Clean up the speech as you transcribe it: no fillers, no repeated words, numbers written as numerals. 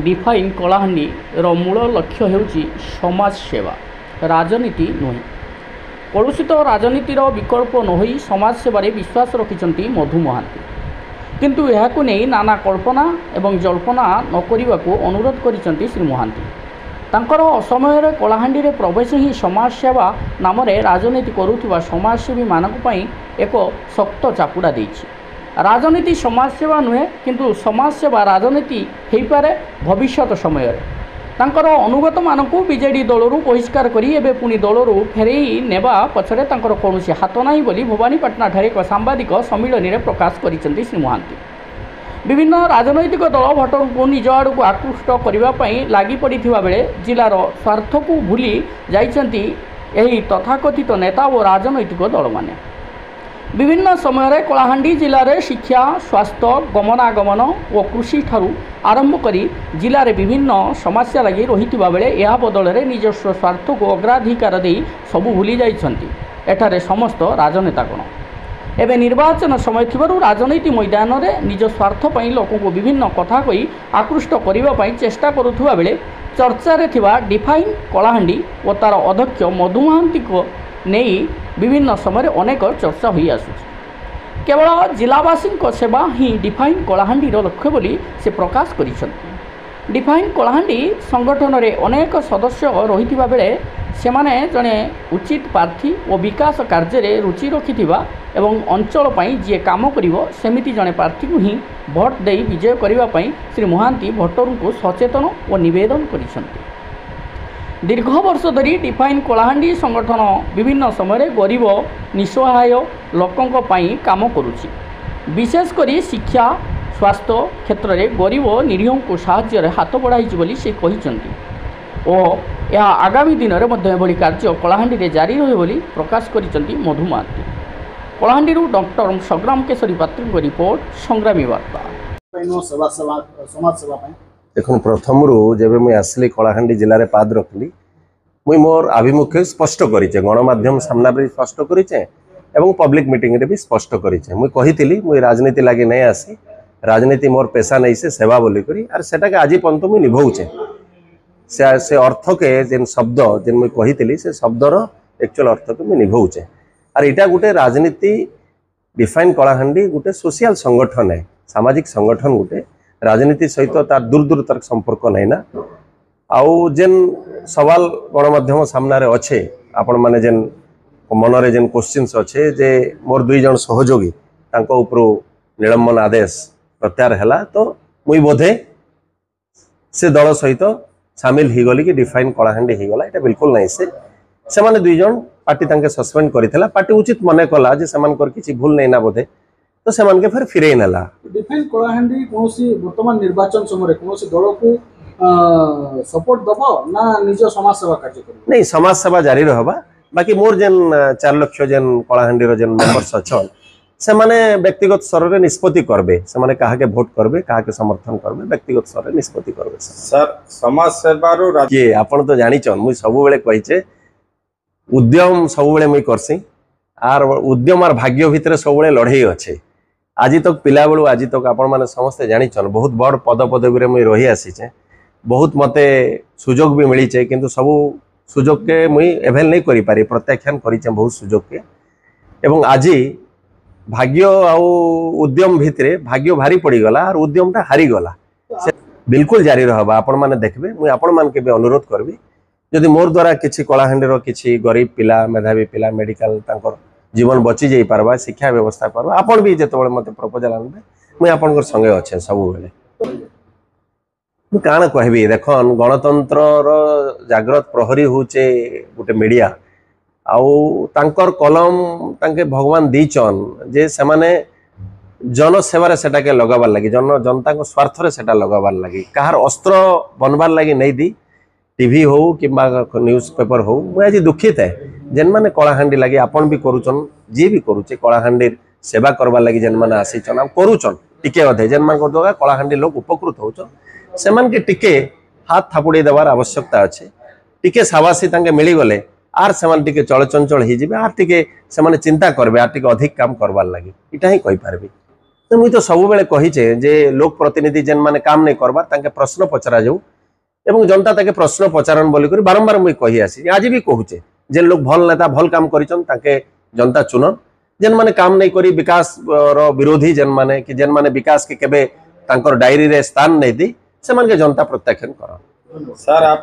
Define Kalahandi मूल लक्ष्य हेउची समाज सेवा, राजनीति नुहे। कलुषित राजनीतिर विकल्प नहोई समाज सेवारे विश्वास रखिछन्ति मधु महांती। किंतु एहाकु नै नाना कल्पना एवं जल्पना न करिबाकु अनुरोध करिछन्ति श्री महांती। तांकर असमयरे कलाहांडी रे प्रवेश ही समाज सेवा नामरे राजनीति करुथिबा समाजसेवी मानक पई एक शक्त चापुड़ा देछि। राजनीति समाज सेवा नुहे, किंतु समाज सेवा राजनीति हेई पारे भविष्यत समय तांकर अनुगत मानकु बीजेडी दलरू बहिष्कार करी एबे पुनी दलरू फेरेई नेबा पछरे तांकर कोनोसी हाथ नाही बोली भवानीपाटना ठारे एक सांबादिक सम्मिलन रे प्रकाश करिसेंती श्री महांती। विभिन्न राजनैतिक दल भोटरଙ୍କୁ निज आड़क आकृष्ट करने लगी पड़ता बेले जिलार स्वार्थ को भूली जाइछन्ति एही तथाकथित नेता और राजनैतिक दल माने। विभिन्न समय कलाहांडी जिले में शिक्षा, स्वास्थ्य, गमनागमन और कृषि ठारू आरंभ करी जिले में विभिन्न समस्या लगी रही बेले यह बदल में निजस्व स्वार्थ को अग्राधिकार दे सबू भूली जाइछन्ति एठारे समस्त राजनेतागण। एवं निर्वाचन समय थिबारु राजनीति मैदान में निज स्वार्थ पई लोक को विभिन्न कथा कही आकृष्ट करने चेष्टा करुवा बेले चर्चारे थिबा डिफाइन कलाहांडी और तार अध्यक्ष मधु महांती को नहीं विभिन्न समय अनेक चर्चा हो आसुछि। केवल जिलावासी सेवा ही डिफाइन कलाहांडी लक्ष्य बोली से प्रकाश करिसेंति। डिफाइन कलाहांडी संगठन रे अनेक सदस्य रहिथिबा बेले सेमाने जने उचित प्रार्थी और विकास कार्य रे रुचि रखिथिबा एवं अंचल पई जे काम करिवो सेमिति जने प्रार्थी को ही भोट दे विजय करिबा पई श्री महांती भोटर को सचेतन और निवेदन करिसेंति। दीर्घ वर्ष धरी डिफाइन कलाहांडी संगठन विभिन्न समय गरीब निसहाय लोकों पाई काम करुछि। विशेषकर शिक्षा, स्वास्थ्य क्षेत्र में गरीब निरीह को साहाय्य हाथ बढ़ाई बोली से कहिसेंति और यह आगामी दिन में एभली कार्य कलाहांडी रे जारी रहे बोली प्रकाश करिसेंति मधु महांती। कलाहांडी डॉक्टर संग्राम केशरी पात्र रिपोर्ट, संग्रामी वार्ता। देखो प्रथम जब मुझे आसली कलाहांडी जिले में पाद रखली मुई मोर आभिमुख्य स्पष्ट करें, गणमाध्यम सामना स्पष्ट करें एवं पब्लिक मीटिंग रे भी स्पष्ट करें। मुई कही मुई राजनीति लगे नहीं आसी, राजनीति मोर पेशा नहीं से सेवा बोली करी आर सेटा के आज पर्यंत मुई निभाऊचे। से अर्थ के जेन शब्द जेन मुई कही से शब्दर एक्चुअल अर्थ के मुई निभाऊचे। आर इटा गोटे राजनीति डिफाइन कलाहांडी गोटे सोशल संगठन है, सामाजिक संगठन गोटे राजनीति सहित तार दूर दूर तक संपर्क नहीं ना। आउ जेन सवाल गणमाध्यम सामना रे अच्छे आपण माने जेन मनरे जेन क्वेश्चंस अच्छे जे मोर दुई जन सहयोगी तांको उपरो निलंबन आदेश प्रत्यार हैला तो मुई बोधे से दल सहित सामिल ही गली कि डिफाइन कलाहांडी ही गला। एटा बिल्कुल नहीं से माने दुई जन पार्टी तांके सस्पेंड करितला। पार्टी उचित मने कला जे समान कर किछि भूल नहीं ना बोधे तो सेमान के फिर फिरे नेला। डिफाइन कलाहांडी कोनोसी वर्तमान निर्वाचन समय कोनोसी दल को सपोर्ट दबो ना निज समाज सेवा कार्य करिवो? नहीं, समाज सेवा जारी रहबा। बाकी मोर जेन 4 लाख जेन कलाहांडी रो जेन मेंबर्स अछन से माने व्यक्तिगत स्तर रे निष्पत्ति करबे, से माने काहा के वोट करबे, काहा के समर्थन करबे, व्यक्तिगत स्तर रे निष्पत्ति करबे। सर समाज सेवा रो ये आपण तो जानि छन मुई सब बेले कहिचे उद्यम सब बेले मुई करसी आर उद्यम आर भाग्य भितर सब बेले लड़ाई अच्छे। आज तक पिला बेलू आज तक आपण माने समस्ते जानि छन बहुत बड़ पद पदवी रे मुई रही आसीचे, बहुत मते सुजोग भी मिली चे, किंतु सबू सुजोग के मुई एभेल नहीं करि पारी, प्रत्याख्यान करिचे बहुत सुजोग के। एवं आज भाग्य आउ उद्यम भितरे भाग्य भारी पड़ी गला और उद्यमटा हारी गला। बिल्कुल जारी रहबा। आपण माने देखबे मुई आपण मान के भी अनुरोध करबी जदि मोर द्वारा किछि कलाहांडी रो किछि गरीब पिला, मेधावी पिला मेडिकल तांकर जीवन बची जाई पारबा, शिक्षा व्यवस्था करबा, आपण भी जेतबेले मते प्रपोजल आनबे मुई आपनकर संगे अच्छे सब बेले। मुझे काण कहबी देखन गणतंत्र जाग्रत प्रहरी होचे गोटे मीडिया आउ तांकर कलम तांके भगवान दीचन जे से माने जन सेवारे सेटा के लगाबार लगी, जनता को स्वार्थ रे सेटा लगाबार लगी, कहार अस्त्र बनबार लगी नहीं दी। टीवी हो कि न्यूज पेपर हो मुझे आज दुखित है जेन माने कलाहांडी लगी आपण भी करूचन, जी भी करूचे कलाहांडी सेवा करबार लगी जेन माने आसीचन आ करूचन टिके अधे जेन मान कर दोगा कलाहांडी लोग उपकृत होचन सेमान के टिके हाथ थापुड़ी देवार आवश्यकता अच्छे। टिके साबासी तांके मिली गले आर सेमान टिके चलचंचल ही जिबे आर टिके सेमाने चिंता करबे आर टिके अधिक काम करबार लगी इटा ही कहि पारबी। तो मुई तो सब बेले कहीचे जे लोक प्रतिनिधि जेन माने काम नहीं करबार तांके प्रश्न पचरा जाऊ एवं जनता ताके प्रश्न पचारन बोली करी बारंबार मुई कही आसी आज भी कहूचे जेन लोग भल नेता भल काम करिचन ताके जनता चुनन जेन माने काम नहीं करी विकास रो विरोधी जेन माने विकास के केबे तांकर डायरी रे स्थान नहीं दी से माने जनता प्रत्याख्यान करन सर आप